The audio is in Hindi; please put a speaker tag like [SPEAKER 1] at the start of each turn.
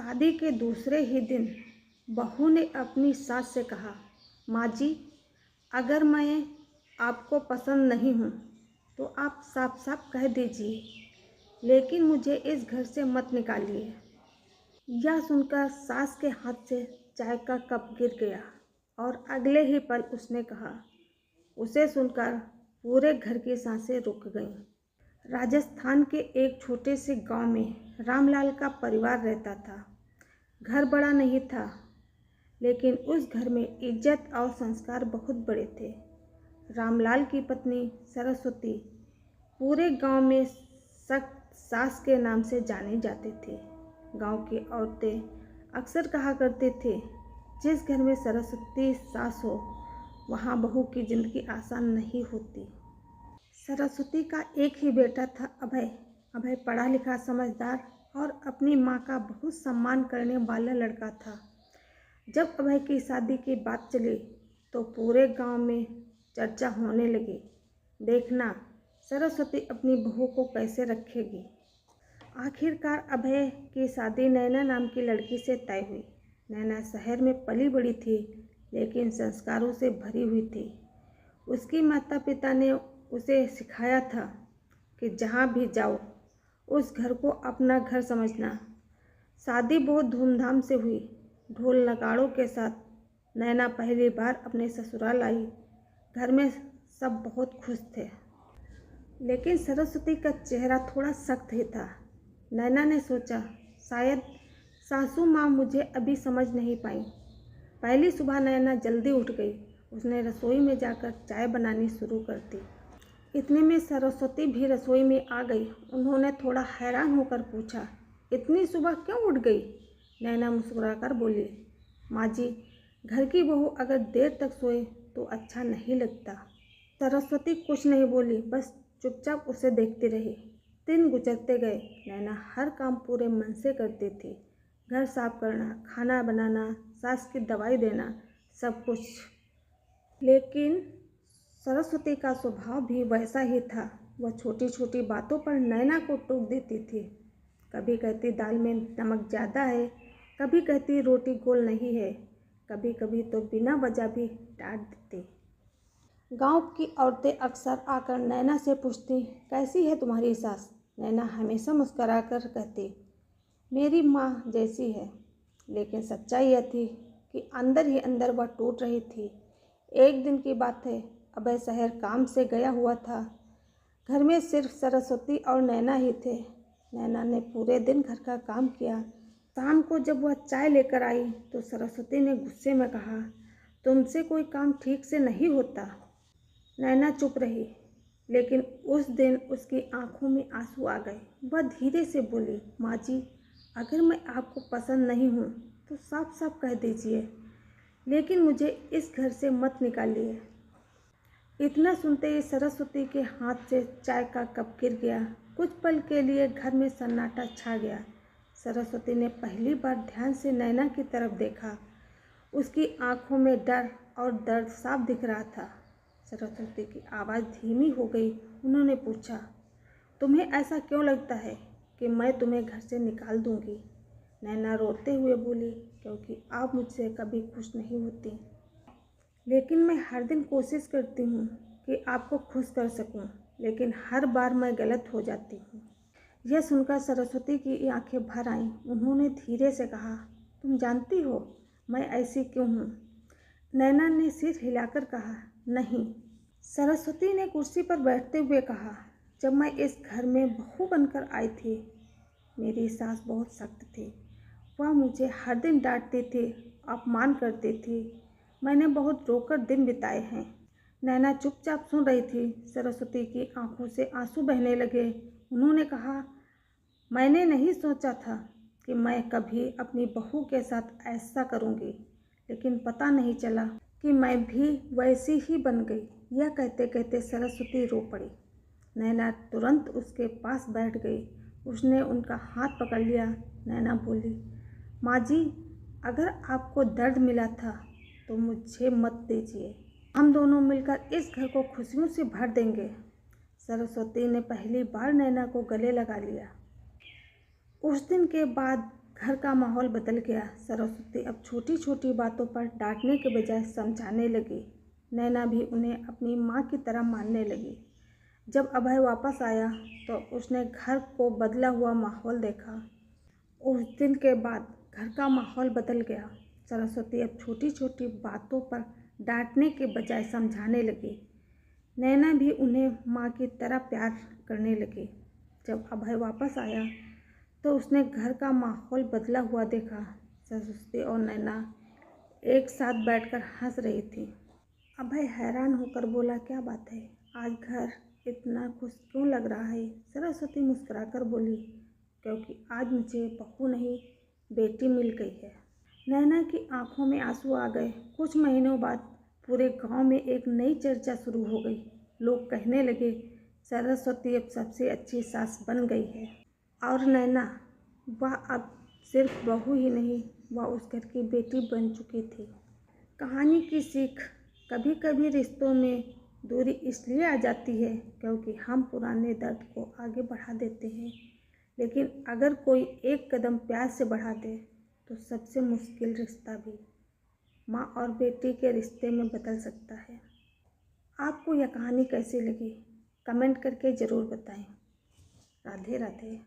[SPEAKER 1] शादी के दूसरे ही दिन बहू ने अपनी सास से कहा, माँ जी, अगर मैं आपको पसंद नहीं हूँ तो आप साफ साफ कह दीजिए, लेकिन मुझे इस घर से मत निकालिए। यह सुनकर सास के हाथ से चाय का कप गिर गया और अगले ही पल उसने कहा। उसे सुनकर पूरे घर की सांसें रुक गईं। राजस्थान के एक छोटे से गांव में रामलाल का परिवार रहता था। घर बड़ा नहीं था, लेकिन उस घर में इज्जत और संस्कार बहुत बड़े थे। रामलाल की पत्नी सरस्वती पूरे गांव में सख्त सास के नाम से जाने जाते थे। गांव की औरतें अक्सर कहा करते थे, जिस घर में सरस्वती सास हो वहां बहू की जिंदगी आसान नहीं होती। सरस्वती का एक ही बेटा था, अभय। अभय पढ़ा लिखा, समझदार और अपनी माँ का बहुत सम्मान करने वाला लड़का था। जब अभय की शादी की बात चली तो पूरे गांव में चर्चा होने लगी। देखना सरस्वती अपनी बहू को कैसे रखेगी। आखिरकार अभय की शादी नैना नाम की लड़की से तय हुई। नैना शहर में पली बड़ी थी, लेकिन संस्कारों से भरी हुई थी। उसकी माता पिता ने उसे सिखाया था कि जहाँ भी जाओ उस घर को अपना घर समझना। शादी बहुत धूमधाम से हुई। ढोल नगाड़ों के साथ नैना पहली बार अपने ससुराल आई। घर में सब बहुत खुश थे, लेकिन सरस्वती का चेहरा थोड़ा सख्त ही था। नैना ने सोचा, शायद सासू माँ मुझे अभी समझ नहीं पाई। पहली सुबह नैना जल्दी उठ गई। उसने रसोई में जाकर चाय बनानी शुरू कर दी। इतने में सरस्वती भी रसोई में आ गई। उन्होंने थोड़ा हैरान होकर पूछा, इतनी सुबह क्यों उठ गई? नैना मुस्कुराकर बोली, माँ जी, घर की बहू अगर देर तक सोए तो अच्छा नहीं लगता। सरस्वती कुछ नहीं बोली, बस चुपचाप उसे देखती रही। दिन गुजरते गए। नैना हर काम पूरे मन से करती थी। घर साफ करना, खाना बनाना, सास की दवाई देना, सब कुछ। लेकिन सरस्वती का स्वभाव भी वैसा ही था। वह छोटी छोटी बातों पर नैना को टोक देती थी। कभी कहती दाल में नमक ज़्यादा है, कभी कहती रोटी गोल नहीं है, कभी कभी तो बिना वजह भी डांट देती। गांव की औरतें अक्सर आकर नैना से पूछती, कैसी है तुम्हारी सास? नैना हमेशा मुस्कुराकर कहती, मेरी माँ जैसी है। लेकिन सच्चाई यह थी कि अंदर ही अंदर वह टूट रही थी। एक दिन की बात है, अभय शहर काम से गया हुआ था। घर में सिर्फ सरस्वती और नैना ही थे। नैना ने पूरे दिन घर का काम किया। शाम को जब वह चाय लेकर आई तो सरस्वती ने गुस्से में कहा, तुमसे कोई काम ठीक से नहीं होता। नैना चुप रही, लेकिन उस दिन उसकी आंखों में आंसू आ गए। वह धीरे से बोली, माँ जी, अगर मैं आपको पसंद नहीं हूँ तो साफ साफ कह दीजिए, लेकिन मुझे इस घर से मत निकालिए। इतना सुनते ही सरस्वती के हाथ से चाय का कप गिर गया। कुछ पल के लिए घर में सन्नाटा छा गया। सरस्वती ने पहली बार ध्यान से नैना की तरफ देखा। उसकी आंखों में डर और दर्द साफ दिख रहा था। सरस्वती की आवाज़ धीमी हो गई। उन्होंने पूछा, तुम्हें ऐसा क्यों लगता है कि मैं तुम्हें घर से निकाल दूंगी? नैना रोते हुए बोली, क्योंकि आप मुझसे कभी खुश नहीं होती, लेकिन मैं हर दिन कोशिश करती हूँ कि आपको खुश कर सकूँ, लेकिन हर बार मैं गलत हो जाती हूँ। यह सुनकर सरस्वती की आंखें भर आईं। उन्होंने धीरे से कहा, तुम जानती हो मैं ऐसी क्यों हूँ? नैना ने सिर हिलाकर कहा, नहीं। सरस्वती ने कुर्सी पर बैठते हुए कहा, जब मैं इस घर में बहू बनकर आई थी, मेरी सास बहुत सख्त थी। वह मुझे हर दिन डांटती थी, अपमान करती थी। मैंने बहुत रोकर दिन बिताए हैं। नैना चुपचाप सुन रही थी। सरस्वती की आंखों से आंसू बहने लगे। उन्होंने कहा, मैंने नहीं सोचा था कि मैं कभी अपनी बहू के साथ ऐसा करूंगी, लेकिन पता नहीं चला कि मैं भी वैसी ही बन गई। यह कहते कहते सरस्वती रो पड़ी। नैना तुरंत उसके पास बैठ गई। उसने उनका हाथ पकड़ लिया। नैना बोली, माँ जी, अगर आपको दर्द मिला था तो मुझे मत दीजिए। हम दोनों मिलकर इस घर को खुशियों से भर देंगे। सरस्वती ने पहली बार नैना को गले लगा लिया। उस दिन के बाद घर का माहौल बदल गया। सरस्वती अब छोटी छोटी बातों पर डांटने के बजाय समझाने लगी। नैना भी उन्हें अपनी माँ की तरह मानने लगी। जब अभय वापस आया तो उसने घर को बदला हुआ माहौल देखा। उस दिन के बाद घर का माहौल बदल गया। सरस्वती अब छोटी छोटी बातों पर डांटने के बजाय समझाने लगी। नैना भी उन्हें माँ की तरह प्यार करने लगी। जब अभय वापस आया तो उसने घर का माहौल बदला हुआ देखा। सरस्वती और नैना एक साथ बैठकर हंस रही थी। अभय हैरान होकर बोला, क्या बात है, आज घर इतना खुश क्यों लग रहा है? सरस्वती मुस्कुराकर बोली, क्योंकि आज मुझे बहू नहीं बेटी मिल गई है। नैना की आंखों में आंसू आ गए। कुछ महीनों बाद पूरे गांव में एक नई चर्चा शुरू हो गई। लोग कहने लगे, सरस्वती अब सबसे अच्छी सास बन गई है। और नैना, वह अब सिर्फ बहू ही नहीं, वह उस घर की बेटी बन चुकी थी। कहानी की सीख, कभी कभी रिश्तों में दूरी इसलिए आ जाती है क्योंकि हम पुराने दर्द को आगे बढ़ा देते हैं, लेकिन अगर कोई एक कदम प्यार से बढ़ा दे तो सबसे मुश्किल रिश्ता भी माँ और बेटी के रिश्ते में बदल सकता है। आपको यह कहानी कैसी लगी? कमेंट करके ज़रूर बताएं। राधे राधे।